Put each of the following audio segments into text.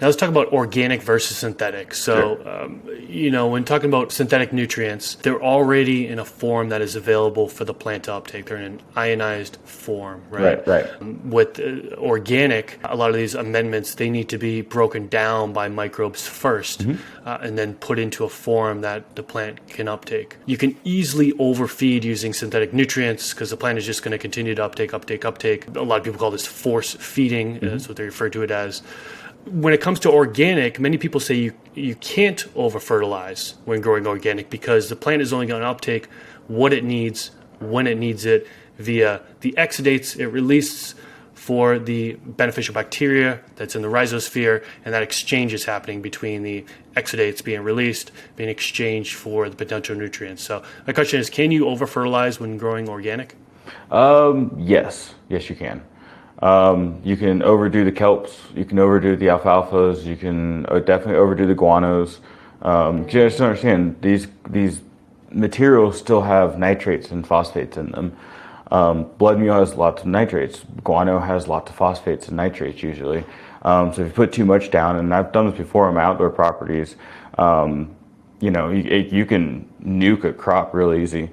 Now let's talk about organic versus synthetic. So, when talking about synthetic nutrients, they're already in a form that is available for the plant to uptake. They're in an ionized form, right? Right. With organic, a lot of these amendments, they need to be broken down by microbes first, and then put into a form that the plant can uptake. You can easily overfeed using synthetic nutrients because the plant is just going to continue to uptake. A lot of people call this force feeding. That's what they refer to it as. When it comes to organic, many people say you can't over-fertilize when growing organic because the plant is only going to uptake what it needs when it needs it via the exudates it releases for the beneficial bacteria that's in the rhizosphere, and that exchange is happening between the exudates being released, being exchanged for the potential nutrients. So my question is, can you over-fertilize when growing organic? Yes, you can. You can overdo the kelps, you can overdo the alfalfas, you can definitely overdo the guanos. You just understand these materials still have nitrates and phosphates in them. Blood meal has lots of nitrates. Guano has lots of phosphates and nitrates usually. So if you put too much down, and I've done this before on my outdoor properties, you can nuke a crop real easy.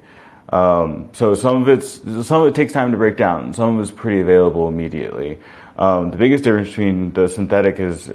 So some of it takes time to break down. Some of it's pretty available immediately. The biggest difference between the synthetic is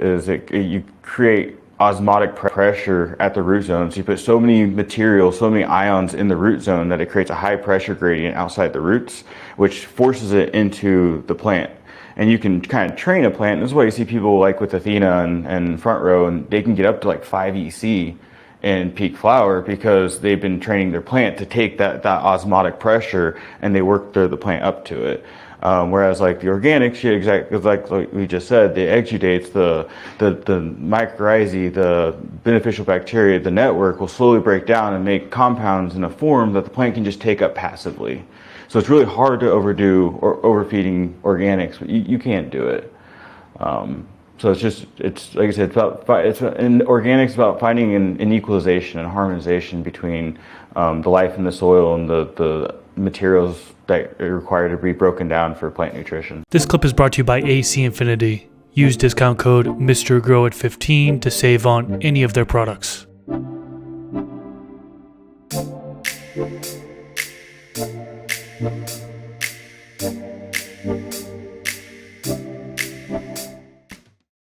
you create osmotic pressure at the root zone. So you put so many materials, so many ions in the root zone that it creates a high pressure gradient outside the roots, which forces it into the plant. And you can kind of train a plant. This is why you see people like with Athena and Front Row, and they can get up to like 5 EC in peak flower because they've been training their plant to take that osmotic pressure, and they work the plant up to it. Whereas like the organic shit, exactly like we just said, the exudates, the mycorrhizae, the beneficial bacteria, the network will slowly break down and make compounds in a form that the plant can just take up passively. So it's really hard to overdo or overfeeding organics, but you can't do it. So it's like I said, in organics about finding an equalization and harmonization between the life in the soil and the materials that are required to be broken down for plant nutrition. This clip is brought to you by AC Infinity. Use discount code MrGrow at 15 to save on any of their products.